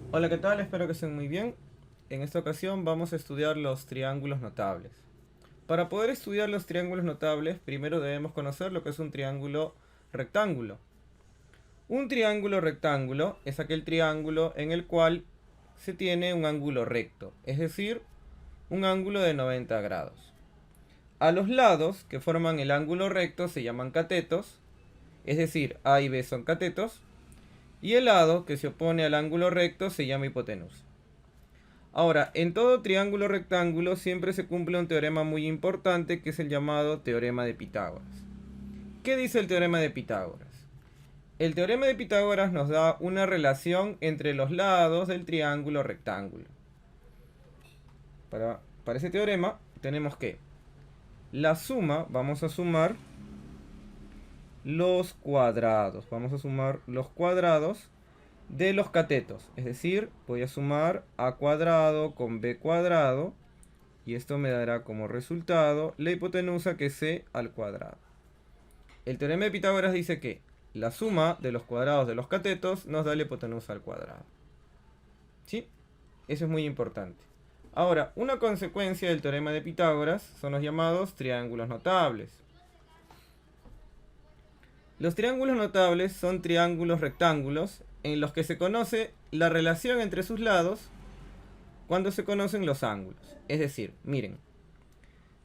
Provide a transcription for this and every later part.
Hola, ¿qué tal? Espero que estén muy bien. En esta ocasión vamos a estudiar los triángulos notables. Para poder estudiar los triángulos notables, primero debemos conocer lo que es un triángulo rectángulo. Un triángulo rectángulo es aquel triángulo en el cual se tiene un ángulo recto, es decir, un ángulo de 90 grados. A los lados que forman el ángulo recto se llaman catetos, es decir, A y B son catetos, y el lado que se opone al ángulo recto se llama hipotenusa. Ahora, en todo triángulo rectángulo siempre se cumple un teorema muy importante que es el llamado teorema de Pitágoras. ¿Qué dice el teorema de Pitágoras? El teorema de Pitágoras nos da una relación entre los lados del triángulo rectángulo. Para ese teorema tenemos que la suma, vamos a sumar los cuadrados. Vamos a sumar los cuadrados de los catetos. Es decir, voy a sumar a cuadrado con b cuadrado. Y esto me dará como resultado la hipotenusa que es c al cuadrado. El teorema de Pitágoras dice que la suma de los cuadrados de los catetos nos da la hipotenusa al cuadrado. ¿Sí? Eso es muy importante. Ahora, una consecuencia del teorema de Pitágoras son los llamados triángulos notables. Los triángulos notables son triángulos rectángulos en los que se conoce la relación entre sus lados cuando se conocen los ángulos. Es decir, miren,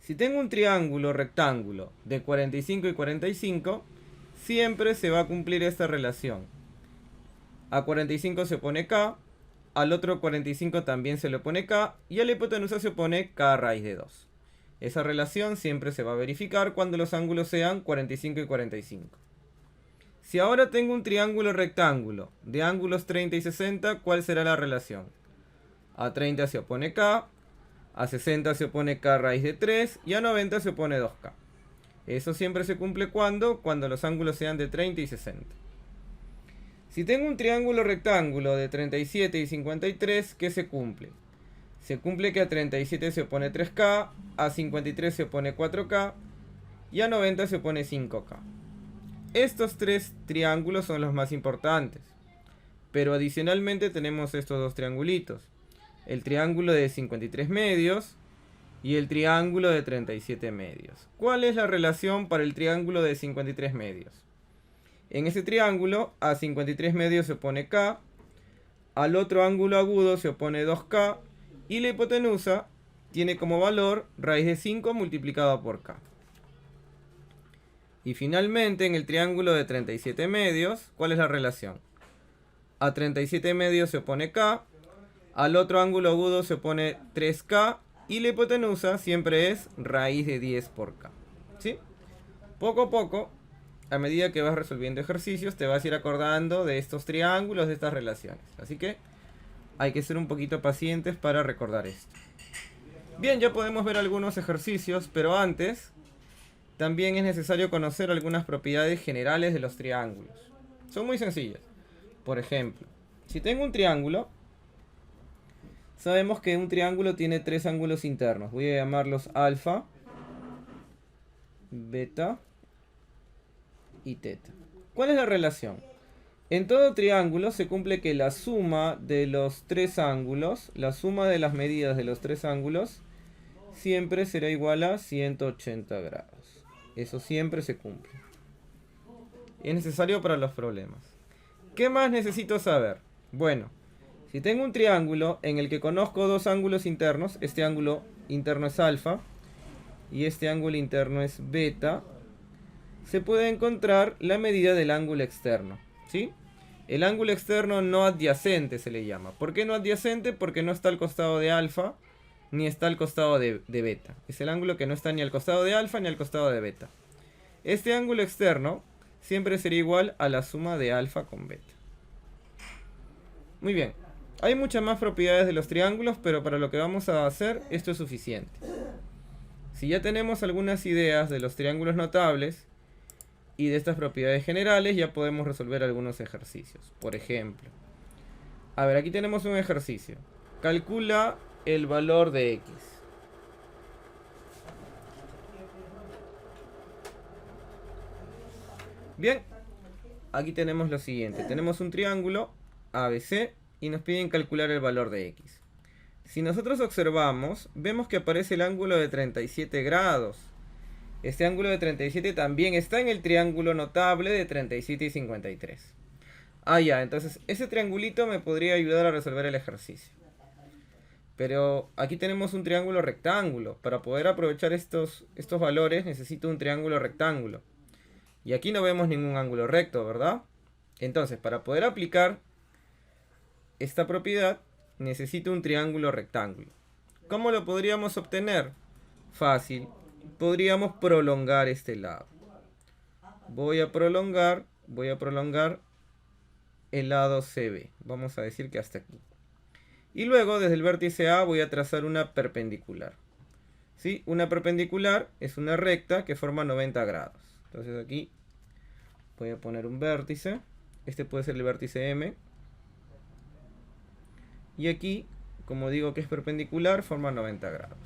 si tengo un triángulo rectángulo de 45 y 45, siempre se va a cumplir esta relación. A 45 se opone k, al otro 45 también se le opone k, y a la hipotenusa se opone k raíz de 2. Esa relación siempre se va a verificar cuando los ángulos sean 45 y 45. Si ahora tengo un triángulo rectángulo de ángulos 30 y 60, ¿cuál será la relación? A 30 se opone k, a 60 se opone k raíz de 3 y a 90 se opone 2k. Eso siempre se cumple cuando los ángulos sean de 30 y 60. Si tengo un triángulo rectángulo de 37 y 53, ¿qué se cumple? Se cumple que a 37 se opone 3k, a 53 se opone 4k y a 90 se opone 5k. Estos tres triángulos son los más importantes, pero adicionalmente tenemos estos dos triangulitos. El triángulo de 53 medios y el triángulo de 37 medios. ¿Cuál es la relación para el triángulo de 53 medios? En ese triángulo a 53 medios se opone k, al otro ángulo agudo se opone 2k y la hipotenusa tiene como valor raíz de 5 multiplicado por k. Y finalmente en el triángulo de 37 medios, ¿cuál es la relación? A 37 medios se opone k, al otro ángulo agudo se opone 3k y la hipotenusa siempre es raíz de 10 por k. ¿Sí? Poco a poco, a medida que vas resolviendo ejercicios, te vas a ir acordando de estos triángulos, de estas relaciones. Así que hay que ser un poquito pacientes para recordar esto. Bien, ya podemos ver algunos ejercicios, pero antes también es necesario conocer algunas propiedades generales de los triángulos. Son muy sencillas. Por ejemplo, si tengo un triángulo, sabemos que un triángulo tiene tres ángulos internos. Voy a llamarlos alfa, beta y teta. ¿Cuál es la relación? En todo triángulo se cumple que la suma de los tres ángulos, la suma de las medidas de los tres ángulos, siempre será igual a 180 grados. Eso siempre se cumple. Es necesario para los problemas. ¿Qué más necesito saber? Bueno, si tengo un triángulo en el que conozco dos ángulos internos, este ángulo interno es alfa y este ángulo interno es beta, se puede encontrar la medida del ángulo externo, ¿sí? El ángulo externo no adyacente se le llama. ¿Por qué no adyacente? Porque no está al costado de alfa ni está al costado de beta. Es el ángulo que no está ni al costado de alfa ni al costado de beta. Este ángulo externo siempre será igual a la suma de alfa con beta. Muy bien. Hay muchas más propiedades de los triángulos, pero para lo que vamos a hacer, esto es suficiente. Si ya tenemos algunas ideas de los triángulos notables y de estas propiedades generales, ya podemos resolver algunos ejercicios. Por ejemplo, a ver, aquí tenemos un ejercicio. Calcula el valor de x. Bien, aquí tenemos lo siguiente. Tenemos un triángulo ABC y nos piden calcular el valor de x. Si nosotros observamos, vemos que aparece el ángulo de 37 grados. Este ángulo de 37 también está en el triángulo notable de 37 y 53. Ah, ya, entonces ese triangulito me podría ayudar a resolver el ejercicio. Pero aquí tenemos un triángulo rectángulo. Para poder aprovechar estos valores necesito un triángulo rectángulo. Y aquí no vemos ningún ángulo recto, ¿verdad? Entonces, para poder aplicar esta propiedad, necesito un triángulo rectángulo. ¿Cómo lo podríamos obtener? Fácil. Podríamos prolongar este lado. Voy a prolongar el lado CB. Vamos a decir que hasta aquí. Y luego, desde el vértice A, voy a trazar una perpendicular. ¿Sí? Una perpendicular es una recta que forma 90 grados. Entonces aquí voy a poner un vértice. Este puede ser el vértice M. Y aquí, como digo que es perpendicular, forma 90 grados.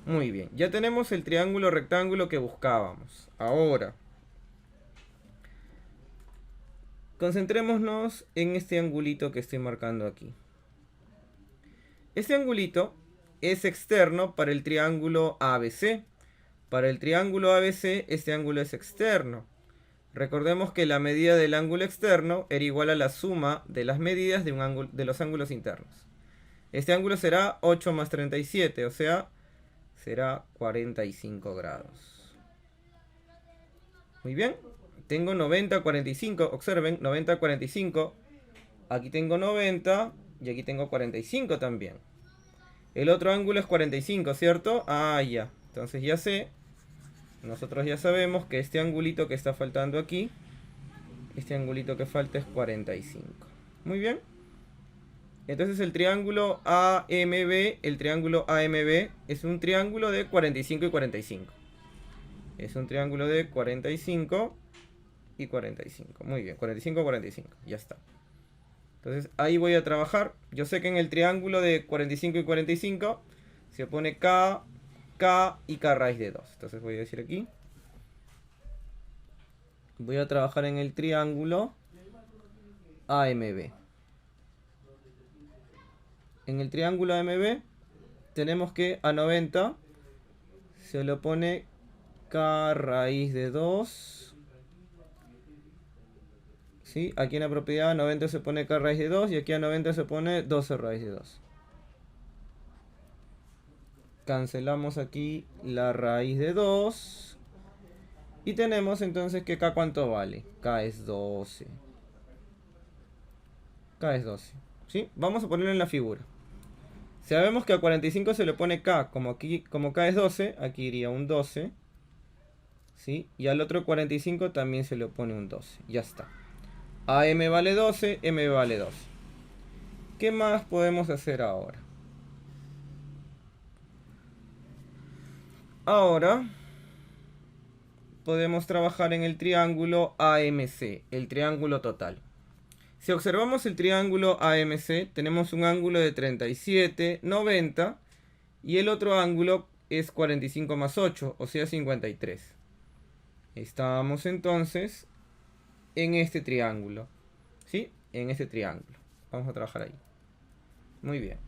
Muy bien, ya tenemos el triángulo rectángulo que buscábamos. Ahora, concentrémonos en este angulito que estoy marcando aquí. Este angulito es externo para el triángulo ABC. Para el triángulo ABC, este ángulo es externo. Recordemos que la medida del ángulo externo era igual a la suma de las medidas de los ángulos internos. Este ángulo será 8 más 37, o sea, será 45 grados. Muy bien, tengo 90, 45, observen, 90, 45. Aquí tengo 90 y aquí tengo 45 también. El otro ángulo es 45, ¿cierto? Ah, ya. Entonces ya sé. Nosotros ya sabemos que este angulito que está faltando aquí, este angulito que falta es 45. Muy bien. Entonces el triángulo AMB es un triángulo de 45 y 45. Es un triángulo de 45 y 45. Muy bien, 45, 45. Ya está. Entonces ahí voy a trabajar. Yo sé que en el triángulo de 45 y 45 se opone K y K raíz de 2. Entonces voy a decir aquí. Voy a trabajar en el triángulo AMB. En el triángulo AMB tenemos que a 90 se le opone K raíz de 2. ¿Sí? Aquí en la propiedad a 90 se pone K raíz de 2 y aquí a 90 se pone 12 raíz de 2. Cancelamos aquí la raíz de 2. Y tenemos entonces que K ¿cuánto vale? K es 12. K es 12. ¿Sí? Vamos a ponerlo en la figura. Sabemos que a 45 se le pone K. Como K es 12, aquí iría un 12. ¿Sí? Y al otro 45 también se le pone un 12. Ya está. A M vale 12, M vale 12. ¿Qué más podemos hacer ahora? Ahora podemos trabajar en el triángulo AMC, el triángulo total. Si observamos el triángulo AMC, tenemos un ángulo de 37, 90 y el otro ángulo es 45 más 8, o sea 53. Estamos entonces en este triángulo, ¿sí? En este triángulo. Vamos a trabajar ahí. Muy bien.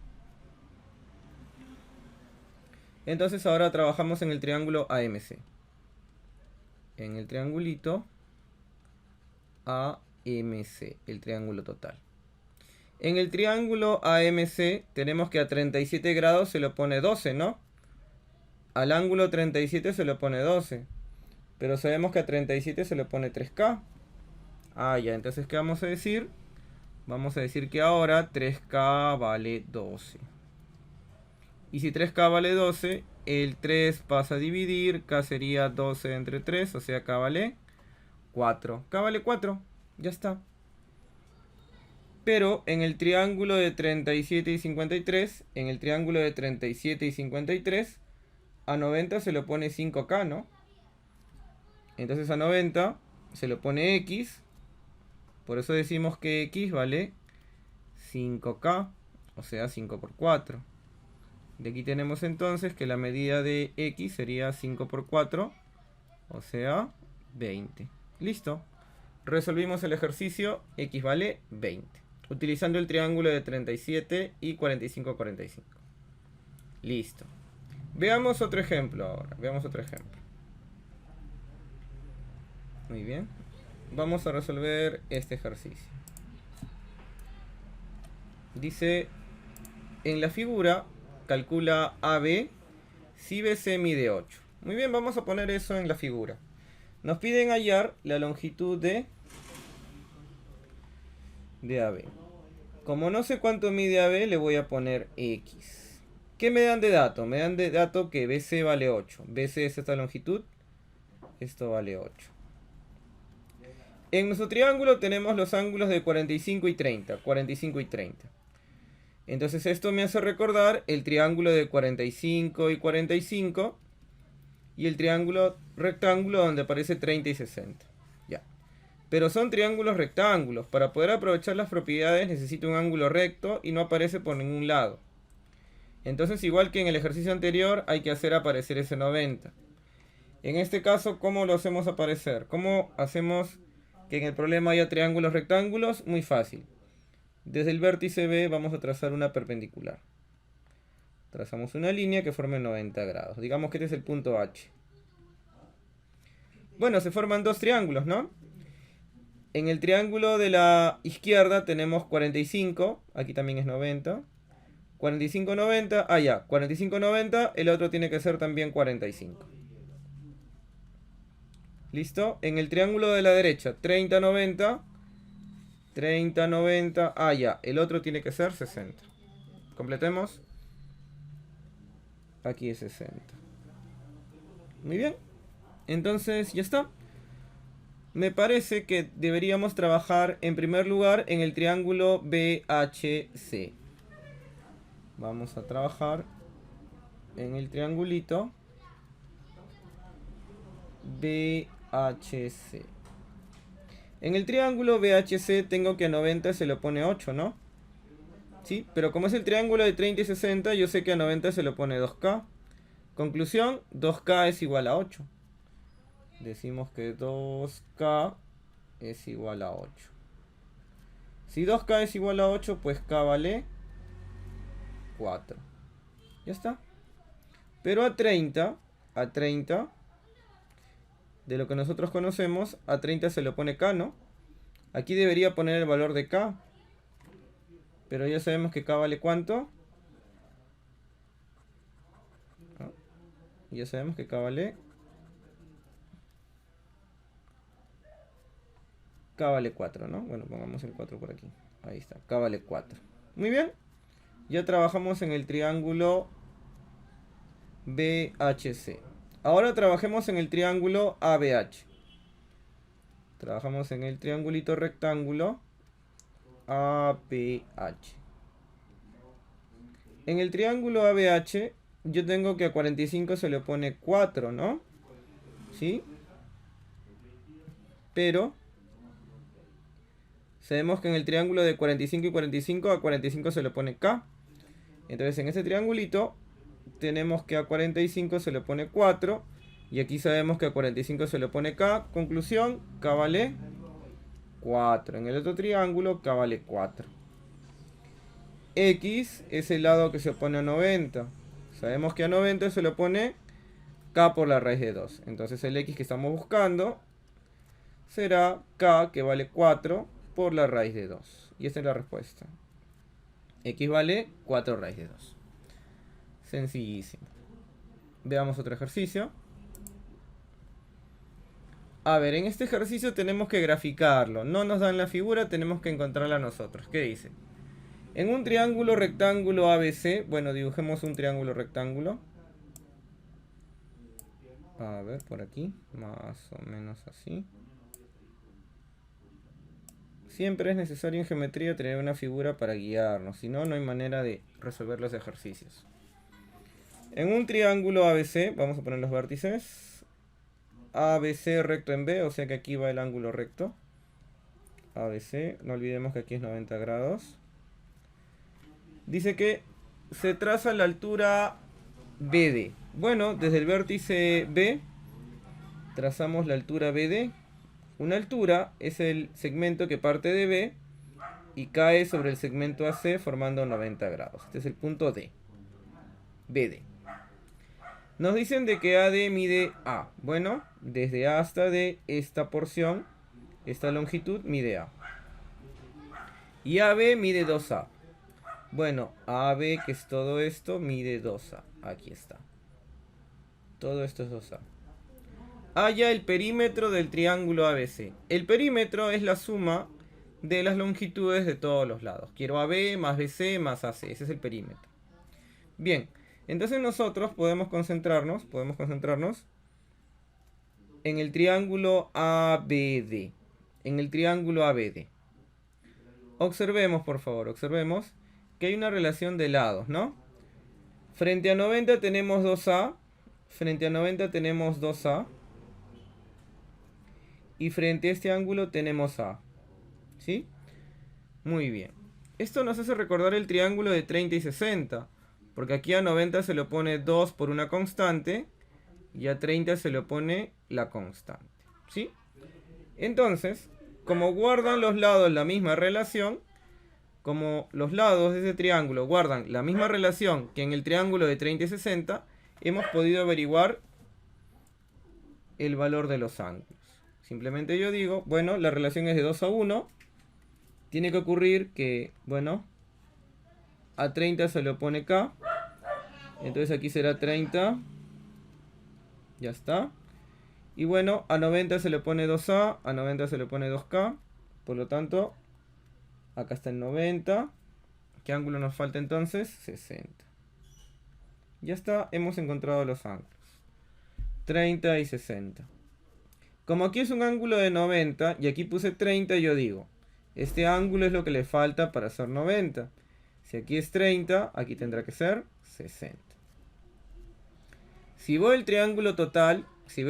Entonces ahora trabajamos en el triángulo AMC. En el triangulito AMC, el triángulo total. En el triángulo AMC tenemos que a 37 grados se le pone 12, ¿no? Al ángulo 37 se le pone 12. Pero sabemos que a 37 se le pone 3K. Ah, ya, entonces ¿qué vamos a decir? Vamos a decir que ahora 3K vale 12. Y si 3K vale 12, el 3 pasa a dividir, K sería 12 entre 3, o sea K vale 4. K vale 4, ya está. Pero en el triángulo de 37 y 53, en el triángulo de 37 y 53, a 90 se le pone 5K, ¿no? Entonces a 90 se le pone X. Por eso decimos que X vale 5K, o sea 5 por 4. De aquí tenemos entonces que la medida de X sería 5 por 4, o sea 20. Listo. Resolvimos el ejercicio, X vale 20. utilizando el triángulo de 37 y 45, 45. Listo. Veamos otro ejemplo ahora. Veamos otro ejemplo. Muy bien. Vamos a resolver este ejercicio. Dice, en la figura, calcula AB si BC mide 8. Muy bien, vamos a poner eso en la figura. Nos piden hallar la longitud de AB. Como no sé cuánto mide AB, le voy a poner X. ¿Qué me dan de dato? Me dan de dato que BC vale 8. BC es esta longitud. Esto vale 8. En nuestro triángulo tenemos los ángulos de 45 y 30. 45 y 30. Entonces esto me hace recordar el triángulo de 45 y 45. Y el triángulo rectángulo donde aparece 30 y 60. Ya. Pero son triángulos rectángulos. Para poder aprovechar las propiedades necesito un ángulo recto y no aparece por ningún lado. Entonces, igual que en el ejercicio anterior, hay que hacer aparecer ese 90. En este caso, ¿cómo lo hacemos aparecer? ¿Cómo hacemos que en el problema haya triángulos rectángulos? Muy fácil. Desde el vértice B vamos a trazar una perpendicular. Trazamos una línea que forme 90 grados. Digamos que este es el punto H. Bueno, se forman dos triángulos, ¿no? En el triángulo de la izquierda tenemos 45. Aquí también es 90. 45, 90. Ah, ya. 45, 90. El otro tiene que ser también 45. ¿Listo? En el triángulo de la derecha, 30, 90. 30, 90. Ah, ya. El otro tiene que ser 60. Completemos. Aquí es 60. Muy bien. Entonces, ya está. Me parece que deberíamos trabajar en primer lugar en el triángulo BHC. Vamos a trabajar en el triangulito BHC. En el triángulo BHC tengo que a 90 se le pone 8, ¿no? Sí, pero como es el triángulo de 30 y 60, yo sé que a 90 se le pone 2K. Conclusión, 2K es igual a 8. Decimos que 2K es igual a 8. Si 2K es igual a 8, pues K vale 4. Ya está. Pero a 30, de lo que nosotros conocemos, a 30 se le pone K, ¿no? Aquí debería poner el valor de K. Pero ya sabemos que K vale ¿cuánto? ¿No? Ya sabemos que K vale 4, ¿no? Bueno, pongamos el 4 por aquí. Ahí está, K vale 4. Muy bien. Ya trabajamos en el triángulo BHC. Ahora trabajemos en el triángulo ABH. Trabajamos en el triangulito rectángulo ABH. En el triángulo ABH yo tengo que a 45 se le pone 4, ¿no? ¿Sí? Pero sabemos que en el triángulo de 45 y 45 a 45 se le pone K. Entonces en este triangulito tenemos que a 45 se le pone 4. Y aquí sabemos que a 45 se le pone K. Conclusión, K vale 4. En el otro triángulo, K vale 4. X es el lado que se opone a 90. Sabemos que a 90 se le pone K por la raíz de 2. Entonces el X que estamos buscando será K, que vale 4, por la raíz de 2. Y esta es la respuesta. X vale 4 raíz de 2. Sencillísimo. Veamos otro ejercicio. A ver, en este ejercicio tenemos que graficarlo. No nos dan la figura, tenemos que encontrarla nosotros. ¿Qué dice? En un triángulo rectángulo ABC, bueno, dibujemos un triángulo rectángulo. A ver, por aquí, más o menos así. Siempre es necesario en geometría tener una figura para guiarnos, si no, no hay manera de resolver los ejercicios. En un triángulo ABC, vamos a poner los vértices. ABC recto en B, o sea que aquí va el ángulo recto. ABC, no olvidemos que aquí es 90 grados. Dice que se traza la altura BD. Bueno, desde el vértice B trazamos la altura BD. Una altura es el segmento que parte de B y cae sobre el segmento AC formando 90 grados. Este es el punto D. BD. Nos dicen de que AD mide A. Bueno, desde A hasta D, esta porción, esta longitud mide A. Y AB mide 2A. Bueno, AB, que es todo esto, mide 2A. Aquí está. Todo esto es 2A. Halla el perímetro del triángulo ABC. El perímetro es la suma de las longitudes de todos los lados. Quiero AB más BC más AC. Ese es el perímetro. Bien, entonces nosotros podemos concentrarnos en el triángulo ABD. En el triángulo ABD. Observemos, por favor, observemos que hay una relación de lados, ¿no? Frente a 90 tenemos 2A. Frente a 90 tenemos 2A. Y frente a este ángulo tenemos A. ¿Sí? Muy bien. Esto nos hace recordar el triángulo de 30 y 60. Porque aquí a 90 se le opone 2 por una constante. Y a 30 se le opone la constante. ¿Sí? Entonces, como guardan los lados la misma relación, como los lados de ese triángulo guardan la misma relación que en el triángulo de 30 y 60, hemos podido averiguar el valor de los ángulos. Simplemente yo digo, bueno, la relación es de 2 a 1. Tiene que ocurrir que, bueno, a 30 se le opone K. Entonces aquí será 30. Ya está. Y bueno, a 90 se le pone 2A, a 90 se le pone 2K. Por lo tanto, acá está el 90. ¿Qué ángulo nos falta entonces? 60. Ya está, hemos encontrado los ángulos. 30 y 60. Como aquí es un ángulo de 90 y aquí puse 30, yo digo, este ángulo es lo que le falta para hacer 90. Si aquí es 30, aquí tendrá que ser 60. Si veo el triángulo total, si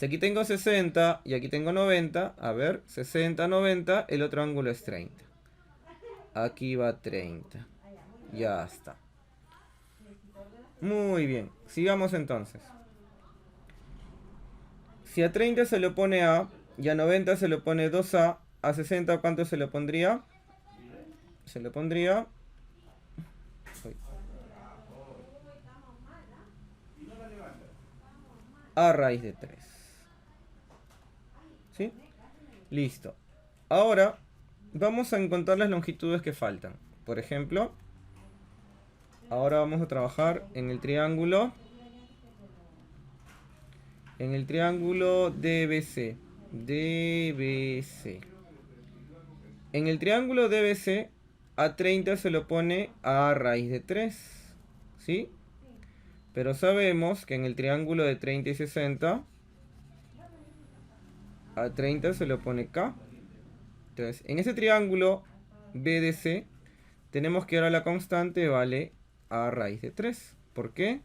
aquí tengo 60 y aquí tengo 90, a ver, 60, 90, el otro ángulo es 30. Aquí va 30. Ya está. Muy bien, sigamos entonces. Si a 30 se le pone A y a 90 se le pone 2A, a 60 ¿cuánto se le pondría? Se le pondría... A raíz de 3. ¿Sí? Listo. Ahora vamos a encontrar las longitudes que faltan. Por ejemplo, ahora vamos a trabajar en el triángulo. En el triángulo DBC. DBC. En el triángulo DBC, a 30 se lo pone A raíz de 3. ¿Sí? Pero sabemos que en el triángulo de 30 y 60, a 30 se le pone K. Entonces, en ese triángulo BDC, tenemos que ahora la constante vale A raíz de 3. ¿Por qué?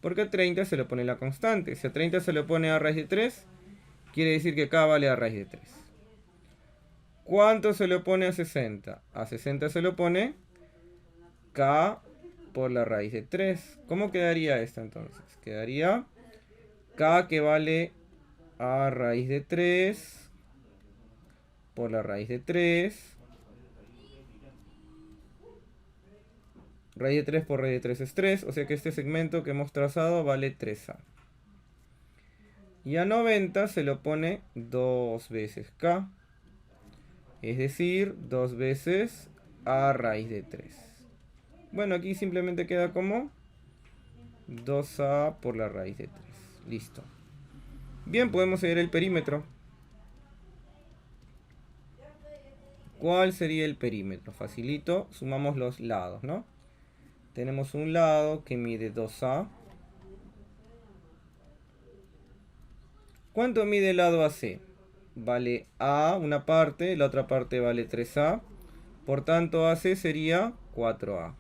Porque a 30 se le pone la constante. Si a 30 se le pone A raíz de 3, quiere decir que K vale A raíz de 3. ¿Cuánto se le pone a 60? A 60 se le pone K por la raíz de 3. ¿Cómo quedaría esto entonces? Quedaría K que vale A raíz de 3 por la raíz de 3. Raíz de 3 por raíz de 3 es 3. O sea que este segmento que hemos trazado vale 3A. Y a 90 se lo pone 2 veces K. Es decir, 2 veces A raíz de 3. Bueno, aquí simplemente queda como 2A por la raíz de 3. Listo. Bien, podemos seguir el perímetro. ¿Cuál sería el perímetro? Facilito, sumamos los lados, ¿no? Tenemos un lado que mide 2A. ¿Cuánto mide el lado AC? Vale A una parte, la otra parte vale 3A. Por tanto, AC sería 4A.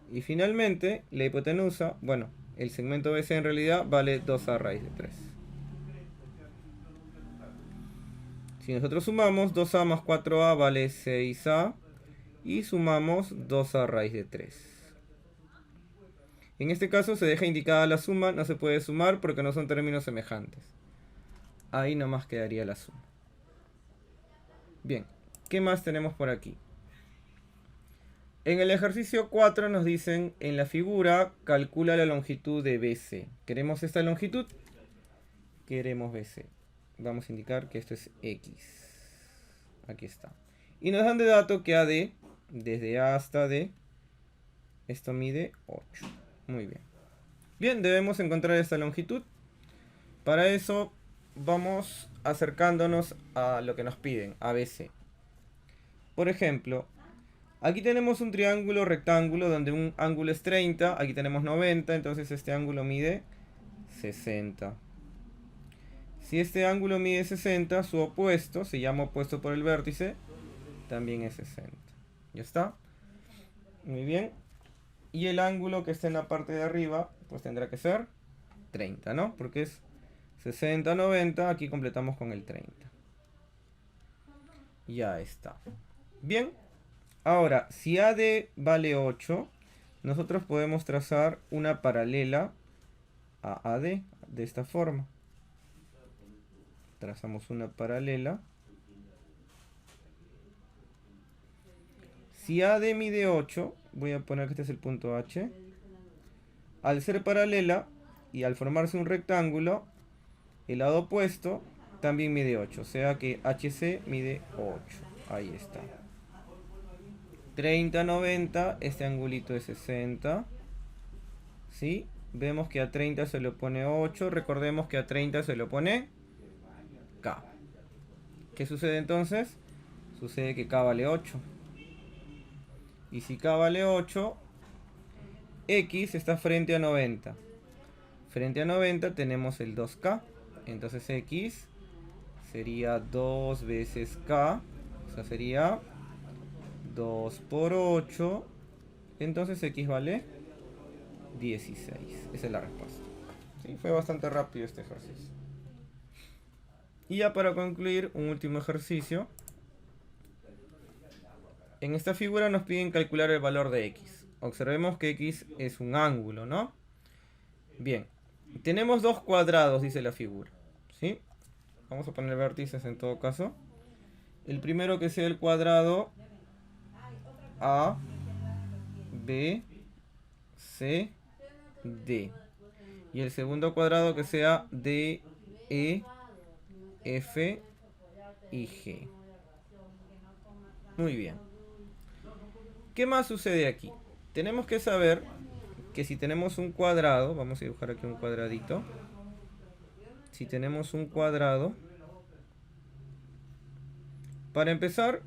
Y finalmente, la hipotenusa, bueno, el segmento BC en realidad vale 2A raíz de 3. Si nosotros sumamos, 2A más 4A vale 6A. Y sumamos 2A raíz de 3. En este caso se deja indicada la suma, no se puede sumar porque no son términos semejantes. Ahí nomás quedaría la suma. Bien, ¿qué más tenemos por aquí? En el ejercicio 4 nos dicen, en la figura, calcula la longitud de BC. ¿Queremos esta longitud? Queremos BC. Vamos a indicar que esto es X. Aquí está. Y nos dan de dato que AD, desde A hasta D, esto mide 8. Muy bien. Bien, debemos encontrar esta longitud. Para eso vamos acercándonos a lo que nos piden, ABC. Por ejemplo, aquí tenemos un triángulo rectángulo donde un ángulo es 30, aquí tenemos 90, entonces este ángulo mide 60. Si este ángulo mide 60, su opuesto, se llama opuesto por el vértice, también es 60. ¿Ya está? Muy bien. Y el ángulo que está en la parte de arriba, pues tendrá que ser 30, ¿no? Porque es 60, 90, aquí completamos con el 30. Ya está. Bien. Ahora, si AD vale 8, nosotros podemos trazar una paralela a AD de esta forma. Trazamos una paralela. Si AD mide 8, voy a poner que este es el punto H. Al ser paralela y al formarse un rectángulo, el lado opuesto también mide 8. O sea que HC mide 8. Ahí está. 30, 90, este angulito es 60. ¿Sí? Vemos que a 30 se le pone 8. Recordemos que a 30 se le pone K. ¿Qué sucede entonces? Sucede que K vale 8. Y si K vale 8, X está frente a 90. Frente a 90 tenemos el 2K. Entonces X sería 2 veces K. O sea, sería 2 por 8. Entonces X vale 16. Esa es la respuesta. ¿Sí? Fue bastante rápido este ejercicio. Y ya para concluir, un último ejercicio. En esta figura nos piden calcular el valor de X. Observemos que X es un ángulo, ¿no? Bien. Tenemos dos cuadrados, dice la figura. ¿Sí? Vamos a poner vértices en todo caso. El primero que sea el cuadrado A, B, C, D. Y el segundo cuadrado que sea D, E, F y G. Muy bien. ¿Qué más sucede aquí? Tenemos que saber que si tenemos un cuadrado, vamos a dibujar aquí un cuadradito. Si tenemos un cuadrado, para empezar,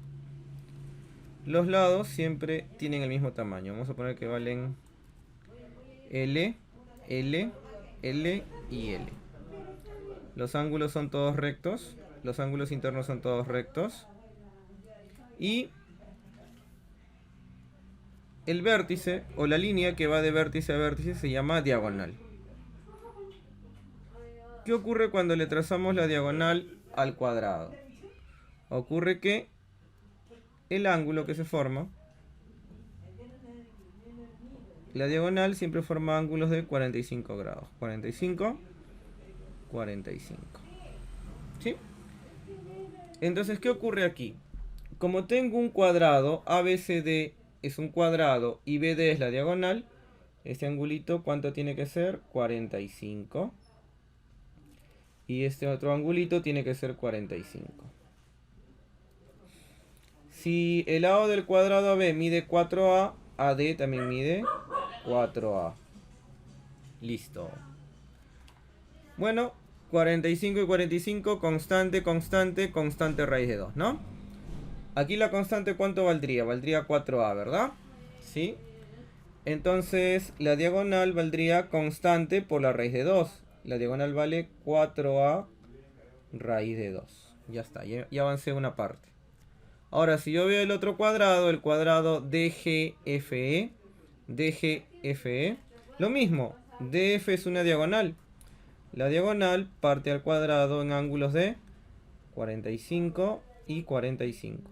los lados siempre tienen el mismo tamaño. Vamos a poner que valen L, L, L y L. Los ángulos son todos rectos. Los ángulos internos son todos rectos. Y el vértice o la línea que va de vértice a vértice se llama diagonal. ¿Qué ocurre cuando le trazamos la diagonal al cuadrado? Ocurre que el ángulo que se forma, la diagonal siempre forma ángulos de 45 grados. 45, 45. ¿Sí? Entonces, ¿qué ocurre aquí? Como tengo un cuadrado, ABCD es un cuadrado y BD es la diagonal, este angulito, ¿cuánto tiene que ser? 45. Y este otro angulito tiene que ser 45. Si el lado del cuadrado AB mide 4A, AD también mide 4A. Listo. Bueno, 45 y 45, constante, constante, constante raíz de 2, ¿no? Aquí la constante, ¿cuánto valdría? Valdría 4A, ¿verdad? ¿Sí? Entonces, la diagonal valdría constante por la raíz de 2. La diagonal vale 4A raíz de 2. Ya está, ya avancé una parte. Ahora, si yo veo el otro cuadrado, el cuadrado DGFE, DGFE, lo mismo, DF es una diagonal. La diagonal parte al cuadrado en ángulos de 45 y 45.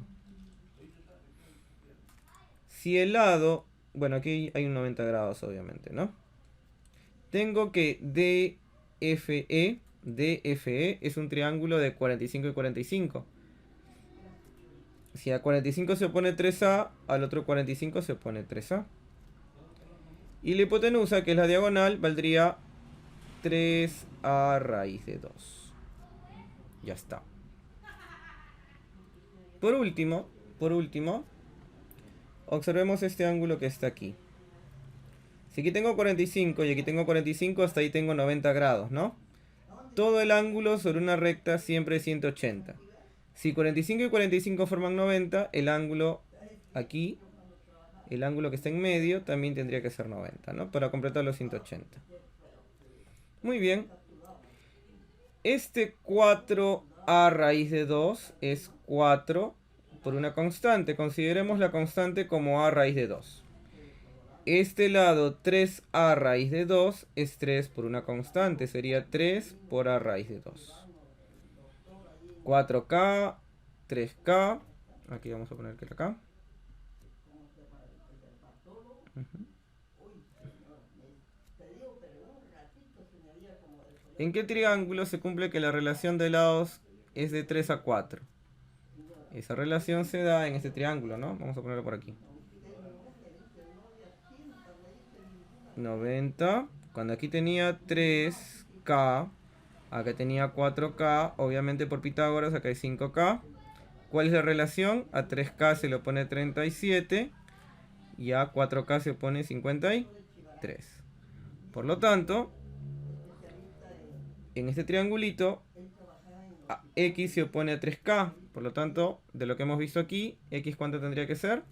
Si el lado, bueno, aquí hay un 90 grados obviamente, ¿no? Tengo que DFE es un triángulo de 45 y 45. Si a 45 se opone 3A, al otro 45 se opone 3A. Y la hipotenusa, que es la diagonal, valdría 3A raíz de 2. Ya está. Por último, observemos este ángulo que está aquí. Si aquí tengo 45 y aquí tengo 45, hasta ahí tengo 90 grados, ¿no? Todo el ángulo sobre una recta siempre es 180. Si 45 y 45 forman 90, el ángulo aquí, el ángulo que está en medio, también tendría que ser 90, ¿no? Para completar los 180. Muy bien. Este 4a raíz de 2 es 4 por una constante. Consideremos la constante como a raíz de 2. Este lado 3a raíz de 2 es 3 por una constante. Sería 3 por a raíz de 2. 4k, 3k. Aquí vamos a poner que era k. ¿En qué triángulo se cumple que la relación de lados es de 3 a 4? Esa relación se da en este triángulo, ¿no? Vamos a ponerlo por aquí. 90. Cuando aquí tenía 3K, acá tenía 4K. Obviamente por Pitágoras acá hay 5K. ¿Cuál es la relación? A 3K se le opone 37 y a 4K se opone 53. Por lo tanto, en este triangulito, X se opone a 3K. Por lo tanto, de lo que hemos visto aquí, X ¿cuánto tendría que ser?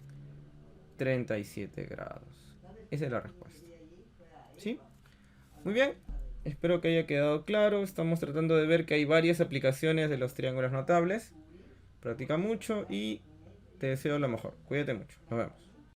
37 grados. Esa es la respuesta. ¿Sí? Muy bien. Espero que haya quedado claro. Estamos tratando de ver que hay varias aplicaciones de los triángulos notables. Practica mucho y te deseo lo mejor. Cuídate mucho. Nos vemos.